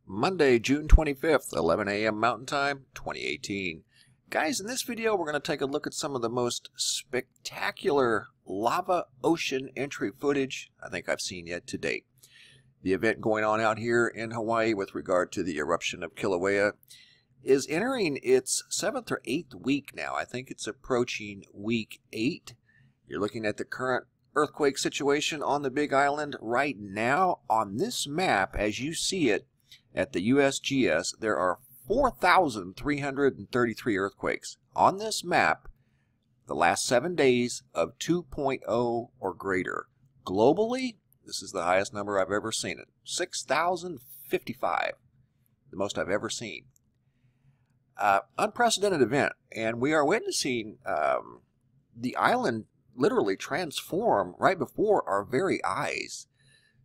Monday, June 25th, 11 a.m. Mountain Time, 2018. Guys, in this video we're going to take a look at some of the most spectacular lava ocean entry footage I think I've seen yet to date. The event going on out here in Hawaii with regard to the eruption of Kilauea is entering its 7th or 8th week now. I think it's approaching week 8. You're looking at the current earthquake situation on the Big Island right now. On this map, as you see it at the USGS, there are 4,333 earthquakes on this map the last 7 days of 2.0 or greater. Globally, this is the highest number I've ever seen it. 6,055, the most I've ever seen. Unprecedented event, and we are witnessing the island literally transform right before our very eyes.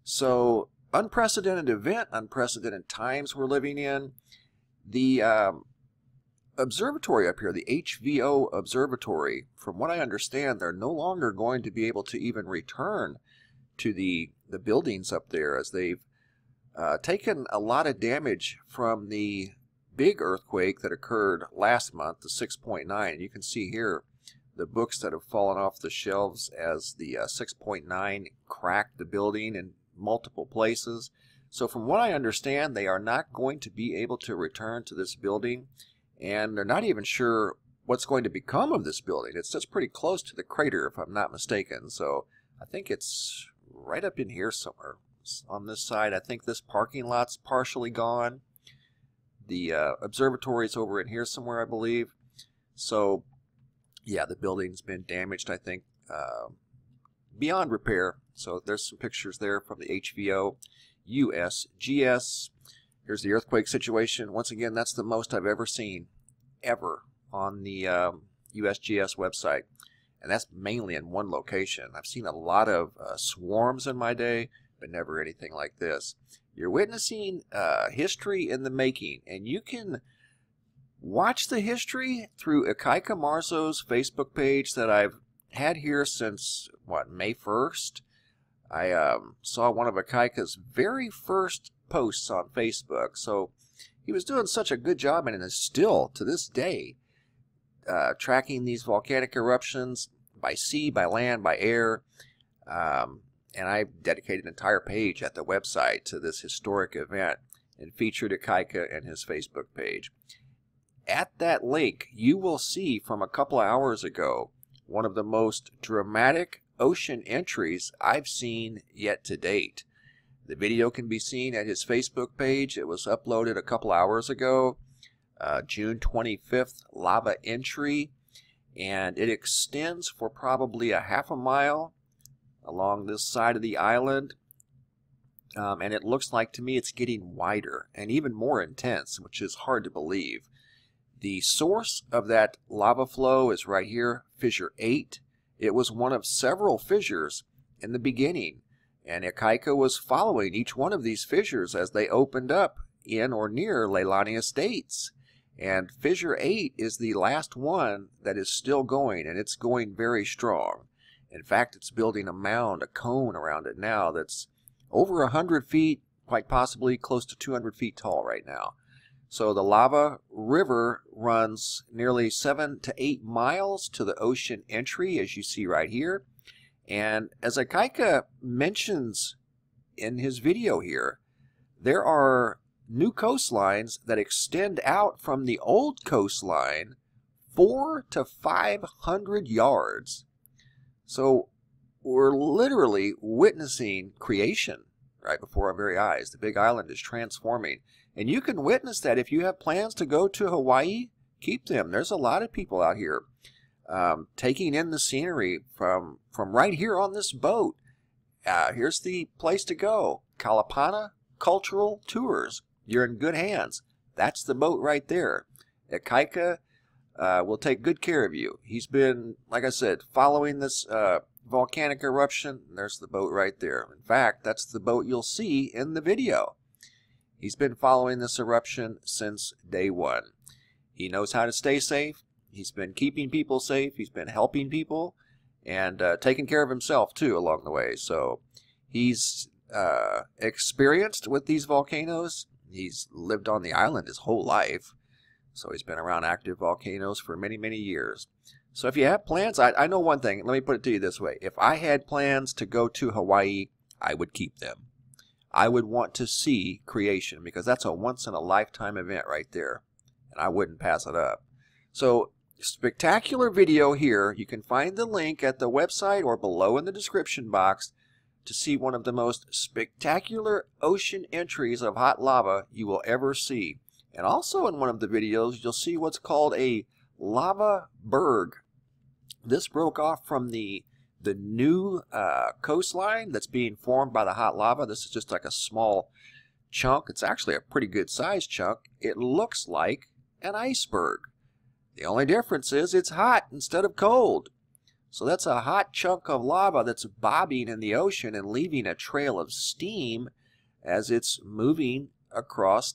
So, unprecedented event, unprecedented times we're living in. The observatory up here, the HVO observatory, from what I understand, they're no longer going to be able to even return to the buildings up there, as they've taken a lot of damage from the big earthquake that occurred last month, the 6.9. You can see here the books that have fallen off the shelves as the 6.9 cracked the building in multiple places. So from what I understand, they are not going to be able to return to this building, and they're not even sure what's going to become of this building. It's just pretty close to the crater, if I'm not mistaken. So I think it's right up in here somewhere on this side. I think this parking lot's partially gone. The observatory is over in here somewhere, I believe. So yeah, the building's been damaged, I think, beyond repair. So there's some pictures there from the HVO USGS. Here's the earthquake situation. Once again, that's the most I've ever seen, ever, on the USGS website. And that's mainly in one location. I've seen a lot of swarms in my day, but never anything like this. You're witnessing history in the making, and you can watch the history through Ikaika Marzo's Facebook page that I've had here since, what, May 1st? I saw one of Ikaika's very first posts on Facebook. So he was doing such a good job, and is still, to this day, tracking these volcanic eruptions by sea, by land, by air. And I dedicated an entire page at the website to this historic event and featured Ikaika and his Facebook page. At that link, you will see from a couple of hours ago one of the most dramatic ocean entries I've seen yet to date. The video can be seen at his Facebook page. It was uploaded a couple hours ago, June 25th lava entry, and it extends for probably a half a mile along this side of the island, and it looks like to me it's getting wider and even more intense, which is hard to believe. The source of that lava flow is right here, fissure 8. It was one of several fissures in the beginning, and Ikaika was following each one of these fissures as they opened up in or near Leilani Estates. And fissure 8 is the last one that is still going, and it's going very strong. In fact, it's building a mound, a cone around it now that's over 100 feet, quite possibly close to 200 feet tall right now. So the lava river runs nearly 7 to 8 miles to the ocean entry, as you see right here. And as Ikaika mentions in his video here, there are new coastlines that extend out from the old coastline 400 to 500 yards. So we're literally witnessing creation right before our very eyes. The Big Island is transforming. And you can witness that if you have plans to go to Hawaii, keep them. There's a lot of people out here taking in the scenery from right here on this boat. Here's the place to go. Kalapana Cultural Tours. You're in good hands. That's the boat right there. Ikaika will take good care of you. He's been, like I said, following this volcanic eruption. There's the boat right there. In fact, that's the boat you'll see in the video. He's been following this eruption since day one. He knows how to stay safe. He's been keeping people safe. He's been helping people and taking care of himself, too, along the way. So he's experienced with these volcanoes. He's lived on the island his whole life, so he's been around active volcanoes for many, many years. So if you have plans, I know one thing. Let me put it to you this way. If I had plans to go to Hawaii, I would keep them. I would want to see creation because that's a once-in-a-lifetime event right there, and I wouldn't pass it up. So spectacular video here. You can find the link at the website or below in the description box to see one of the most spectacular ocean entries of hot lava you will ever see. And also in one of the videos, you'll see what's called a lava berg. This broke off from the new coastline that's being formed by the hot lava. This is just like a small chunk. It's actually a pretty good sized chunk. It looks like an iceberg. The only difference is it's hot instead of cold. So that's a hot chunk of lava that's bobbing in the ocean and leaving a trail of steam as it's moving across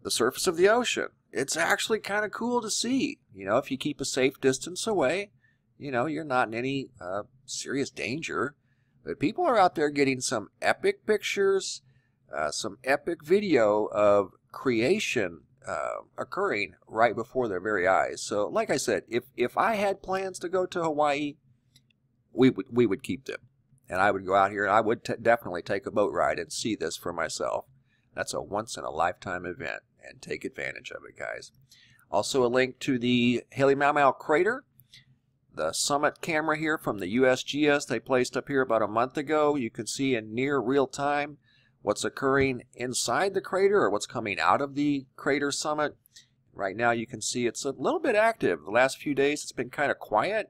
the surface of the ocean. It's actually kind of cool to see. You know, if you keep a safe distance away, you know, you're not in any serious danger. But people are out there getting some epic pictures, some epic video of creation occurring right before their very eyes. So, like I said, if I had plans to go to Hawaii, we would keep them. And I would go out here and I would definitely take a boat ride and see this for myself. That's a once-in-a-lifetime event, and take advantage of it, guys. Also a link to the Halemaumau crater. The summit camera here from the USGS they placed up here about a month ago. You can see in near real time what's occurring inside the crater or what's coming out of the crater summit. Right now you can see it's a little bit active. The last few days it's been kind of quiet,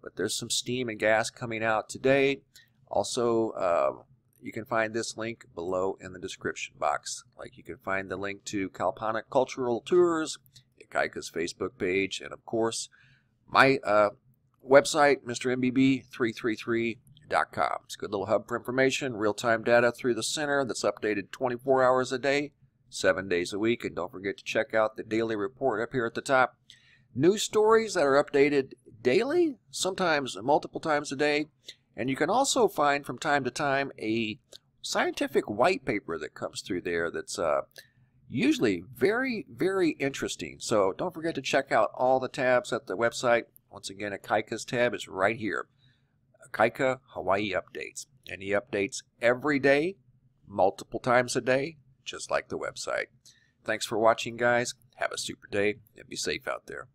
but there's some steam and gas coming out today. Also, you can find this link below in the description box. Like you can find the link to Kalpana Cultural Tours, Kaika's Facebook page, and of course my website, MrMBB333.com. It's a good little hub for information, real-time data through the center that's updated 24 hours a day, 7 days a week. And don't forget to check out the daily report up here at the top. News stories that are updated daily, sometimes multiple times a day. And you can also find from time to time a scientific white paper that comes through there that's usually very, very interesting. So don't forget to check out all the tabs at the website. Once again, a Kaika's tab is right here. Kaika Hawaii Updates. And he updates every day, multiple times a day, just like the website. Thanks for watching, guys. Have a super day and be safe out there.